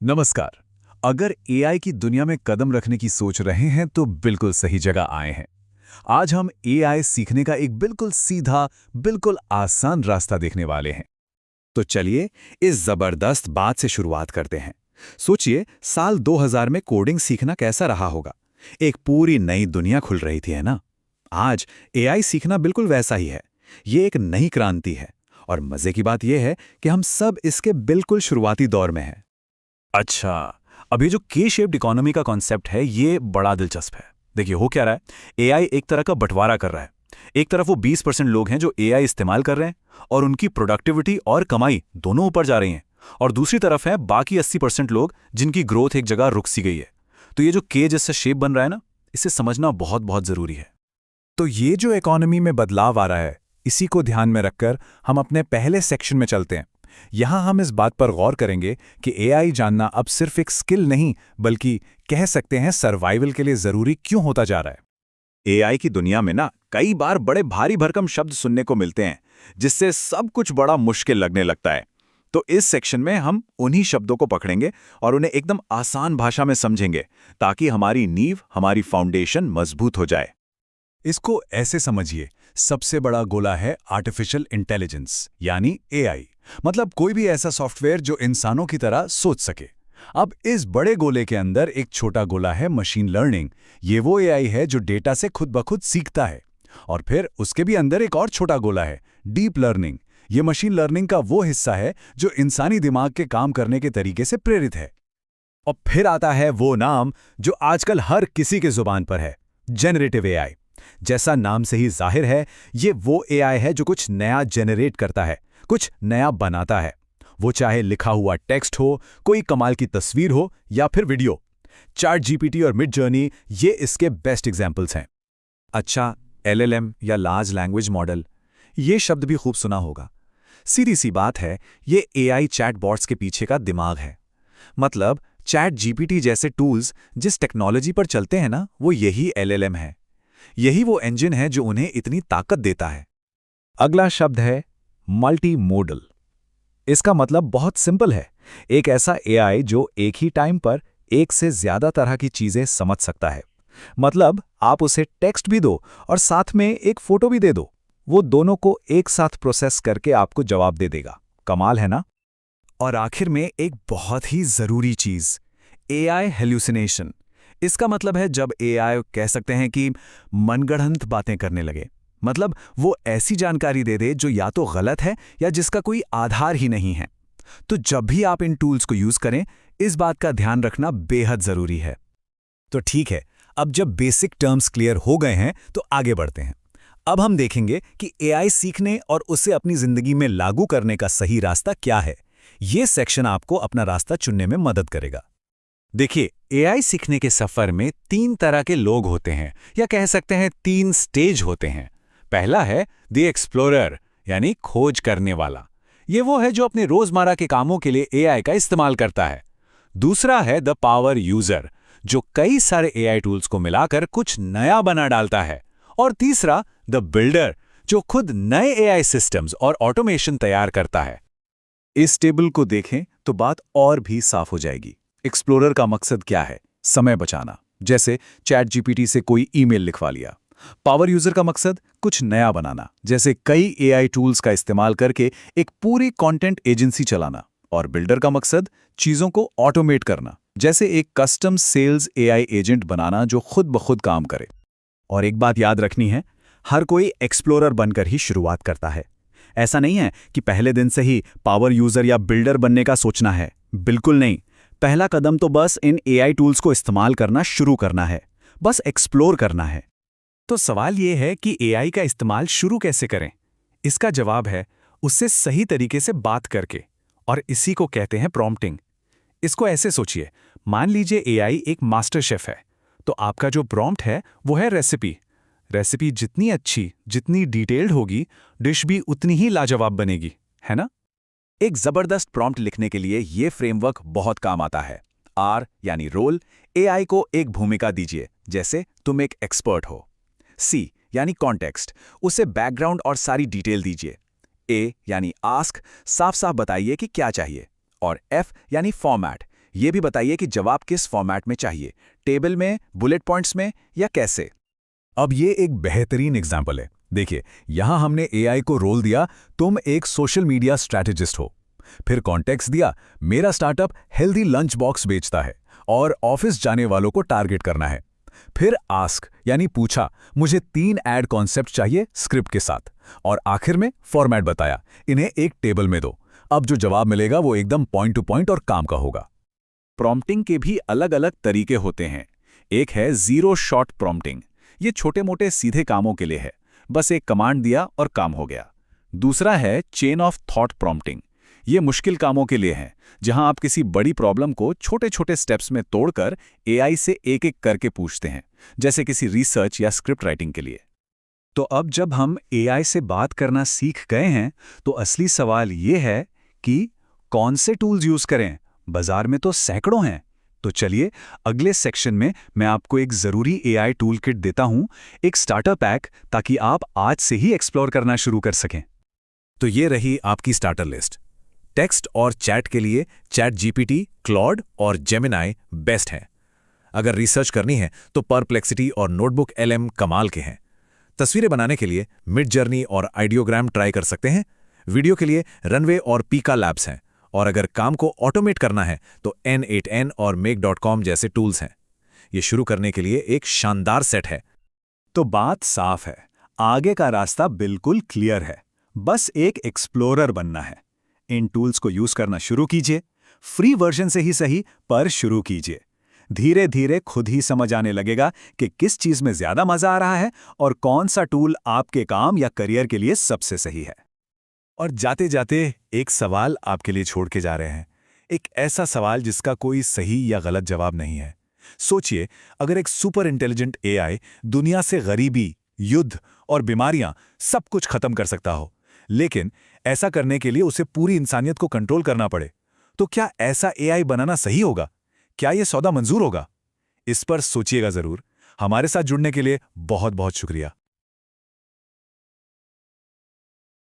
नमस्कार। अगर एआई की दुनिया में कदम रखने की सोच रहे हैं तो बिल्कुल सही जगह आए हैं। आज हम एआई सीखने का एक बिल्कुल सीधा, बिल्कुल आसान रास्ता देखने वाले हैं। तो चलिए इस जबरदस्त बात से शुरुआत करते हैं। सोचिए साल 2000 में कोडिंग सीखना कैसा रहा होगा। एक पूरी नई दुनिया खुल रही थी, है ना? आज एआई सीखना बिल्कुल वैसा ही है। ये एक नई क्रांति है और मजे की बात यह है कि हम सब इसके बिल्कुल शुरुआती दौर में हैं। अच्छा, अब ये जो के शेप्ड इकोनॉमी का कॉन्सेप्ट है, ये बड़ा दिलचस्प है। देखिए, हो क्या रहा है, एआई एक तरह का बंटवारा कर रहा है। एक तरफ वो 20% लोग हैं जो एआई इस्तेमाल कर रहे हैं और उनकी प्रोडक्टिविटी और कमाई दोनों ऊपर जा रही हैं। और दूसरी तरफ है बाकी 80% लोग जिनकी ग्रोथ एक जगह रुक सी गई है। तो ये जो के जैसा शेप बन रहा है ना, इसे समझना बहुत बहुत जरूरी है। तो ये जो इकोनॉमी में बदलाव आ रहा है, इसी को ध्यान में रखकर हम अपने पहले सेक्शन में चलते हैं। यहाँ हम इस बात पर गौर करेंगे कि एआई जानना अब सिर्फ एक स्किल नहीं, बल्कि कह सकते हैं सर्वाइवल के लिए जरूरी क्यों होता जा रहा है। एआई की दुनिया में ना कई बार बड़े भारी भरकम शब्द सुनने को मिलते हैं, जिससे सब कुछ बड़ा मुश्किल लगने लगता है। तो इस सेक्शन में हम उन्हीं शब्दों को पकड़ेंगे और उन्हें एकदम आसान भाषा में समझेंगे, ताकि हमारी नींव, हमारी फाउंडेशन मजबूत हो जाए। इसको ऐसे समझिए, सबसे बड़ा गोला है आर्टिफिशियल इंटेलिजेंस यानी एआई। मतलब कोई भी ऐसा सॉफ्टवेयर जो इंसानों की तरह सोच सके। अब इस बड़े गोले के अंदर एक छोटा गोला है मशीन लर्निंग। ये वो एआई है जो डेटा से खुद ब खुद सीखता है। और फिर उसके भी अंदर एक और छोटा गोला है डीप लर्निंग। ये मशीन लर्निंग का वो हिस्सा है जो इंसानी दिमाग के काम करने के तरीके से प्रेरित है। और फिर आता है वो नाम जो आजकल हर किसी के जुबान पर है, जेनरेटिव एआई। जैसा नाम से ही जाहिर है, ये वो एआई है जो कुछ नया जेनरेट करता है, कुछ नया बनाता है। वो चाहे लिखा हुआ टेक्स्ट हो, कोई कमाल की तस्वीर हो या फिर वीडियो। चैट जीपीटी और मिड जर्नी ये इसके बेस्ट एग्जाम्पल्स हैं। अच्छा, एलएलएम या लार्ज लैंग्वेज मॉडल, ये शब्द भी खूब सुना होगा। सीधी सी बात है, ये एआई चैटबॉट्स के पीछे का दिमाग है। मतलब चैट जीपीटी जैसे टूल्स जिस टेक्नोलॉजी पर चलते हैं ना, वो यही एलएलएम है। यही वो इंजन है जो उन्हें इतनी ताकत देता है। अगला शब्द है मल्टी मोडल। इसका मतलब बहुत सिंपल है, एक ऐसा एआई जो एक ही टाइम पर एक से ज्यादा तरह की चीजें समझ सकता है। मतलब आप उसे टेक्स्ट भी दो और साथ में एक फोटो भी दे दो, वो दोनों को एक साथ प्रोसेस करके आपको जवाब दे देगा। कमाल है ना? और आखिर में एक बहुत ही जरूरी चीज, एआई हेल्यूसिनेशन। इसका मतलब है जब एआई कह सकते हैं कि मनगढ़ंत बातें करने लगे। मतलब वो ऐसी जानकारी दे दे जो या तो गलत है या जिसका कोई आधार ही नहीं है। तो जब भी आप इन टूल्स को यूज करें, इस बात का ध्यान रखना बेहद जरूरी है। तो ठीक है, अब जब बेसिक टर्म्स क्लियर हो गए हैं तो आगे बढ़ते हैं। अब हम देखेंगे कि एआई सीखने और उसे अपनी जिंदगी में लागू करने का सही रास्ता क्या है। ये सेक्शन आपको अपना रास्ता चुनने में मदद करेगा। देखिए, एआई सीखने के सफर में 3 तरह के लोग होते हैं, या कह सकते हैं 3 स्टेज होते हैं। पहला है द एक्सप्लोरर, यानी खोज करने वाला। ये वो है जो अपने रोजमर्रा के कामों के लिए एआई का इस्तेमाल करता है। दूसरा है द पावर यूजर, जो कई सारे एआई टूल्स को मिलाकर कुछ नया बना डालता है। और तीसरा द बिल्डर, जो खुद नए एआई सिस्टम्स और ऑटोमेशन तैयार करता है। इस टेबल को देखें तो बात और भी साफ हो जाएगी। एक्सप्लोरर का मकसद क्या है? समय बचाना, जैसे चैट जीपीटी से कोई ईमेल लिखवा लिया। पावर यूजर का मकसद कुछ नया बनाना, जैसे कई एआई टूल्स का इस्तेमाल करके एक पूरी कंटेंट एजेंसी चलाना। और बिल्डर का मकसद चीजों को ऑटोमेट करना, जैसे एक कस्टम सेल्स एआई एजेंट बनाना जो खुद ब खुद काम करे। और एक बात याद रखनी है, हर कोई एक्सप्लोरर बनकर ही शुरुआत करता है। ऐसा नहीं है कि पहले दिन से ही पावर यूजर या बिल्डर बनने का सोचना है। बिल्कुल नहीं। पहला कदम तो बस इन एआई टूल्स को इस्तेमाल करना शुरू करना है, बस एक्सप्लोर करना है। तो सवाल यह है कि एआई का इस्तेमाल शुरू कैसे करें? इसका जवाब है उससे सही तरीके से बात करके, और इसी को कहते हैं प्रॉम्प्टिंग। इसको ऐसे सोचिए, मान लीजिए एआई एक मास्टर शेफ है, तो आपका जो प्रॉम्प्ट है वो है रेसिपी। रेसिपी जितनी अच्छी, जितनी डिटेल्ड होगी, डिश भी उतनी ही लाजवाब बनेगी, है ना? एक जबरदस्त प्रॉम्प्ट लिखने के लिए ये फ्रेमवर्क बहुत काम आता है। आर यानी रोल, एआई को एक भूमिका दीजिए, जैसे तुम एक एक्सपर्ट हो। सी यानी कॉन्टेक्स्ट, उसे बैकग्राउंड और सारी डिटेल दीजिए। ए यानी आस्क, साफ साफ बताइए कि क्या चाहिए। और एफ यानी फॉर्मेट, ये भी बताइए कि जवाब किस फॉर्मेट में चाहिए, टेबल में, बुलेट पॉइंट्स में या कैसे। अब ये एक बेहतरीन एग्जाम्पल है। देखिए, यहां हमने एआई को रोल दिया, तुम एक सोशल मीडिया स्ट्रैटेजिस्ट हो। फिर कॉन्टेक्स्ट दिया, मेरा स्टार्टअप हेल्दी लंच बॉक्स बेचता है और ऑफिस जाने वालों को टारगेट करना है। फिर आस्क यानी पूछा, मुझे 3 ऐड कॉन्सेप्ट चाहिए स्क्रिप्ट के साथ, और आखिर में फॉर्मेट बताया, इन्हें एक टेबल में दो। अब जो जवाब मिलेगा वो एकदम पॉइंट टू पॉइंट और काम का होगा। प्रॉम्प्टिंग के भी अलग अलग तरीके होते हैं। एक है जीरो शॉट प्रॉम्प्टिंग, ये छोटे मोटे सीधे कामों के लिए है, बस एक कमांड दिया और काम हो गया। दूसरा है चेन ऑफ थॉट प्रॉम्प्टिंग, ये मुश्किल कामों के लिए है, जहां आप किसी बड़ी प्रॉब्लम को छोटे छोटे स्टेप्स में तोड़कर एआई से एक एक करके पूछते हैं, जैसे किसी रिसर्च या स्क्रिप्ट राइटिंग के लिए। तो अब जब हम एआई से बात करना सीख गए हैं, तो असली सवाल ये है कि कौन से टूल्स यूज करें। बाजार में तो सैकड़ों हैं। तो चलिए, अगले सेक्शन में मैं आपको एक जरूरी एआई टूल किट देता हूं, एक स्टार्टर पैक, ताकि आप आज से ही एक्सप्लोर करना शुरू कर सकें। तो ये रही आपकी स्टार्टर लिस्ट। टेक्स्ट और चैट के लिए चैट जीपीटी, क्लॉड और जेमिनाई बेस्ट हैं। अगर रिसर्च करनी है तो परप्लेक्सिटी और नोटबुक एलएम कमाल के हैं। तस्वीरें बनाने के लिए मिड जर्नी और आइडियोग्राम ट्राई कर सकते हैं। वीडियो के लिए रनवे और पीका लैब्स हैं। और अगर काम को ऑटोमेट करना है तो N8N और make.com जैसे टूल्स हैं। ये शुरू करने के लिए एक शानदार सेट है। तो बात साफ है, आगे का रास्ता बिल्कुल क्लियर है, बस एक एक्सप्लोरर बनना है। इन टूल्स को यूज करना शुरू कीजिए, फ्री वर्जन से ही सही, पर शुरू कीजिए। धीरे धीरे खुद ही समझ आने लगेगा कि किस चीज में ज्यादा मजा आ रहा है और कौन सा टूल आपके काम या करियर के लिए सबसे सही है। और जाते जाते एक सवाल आपके लिए छोड़ के जा रहे हैं, एक ऐसा सवाल जिसका कोई सही या गलत जवाब नहीं है। सोचिए, अगर एक सुपर इंटेलिजेंट एआई दुनिया से गरीबी, युद्ध और बीमारियां सब कुछ खत्म कर सकता हो, लेकिन ऐसा करने के लिए उसे पूरी इंसानियत को कंट्रोल करना पड़े, तो क्या ऐसा एआई बनाना सही होगा? क्या यह सौदा मंजूर होगा? इस पर सोचिएगा जरूर। हमारे साथ जुड़ने के लिए बहुत बहुत शुक्रिया।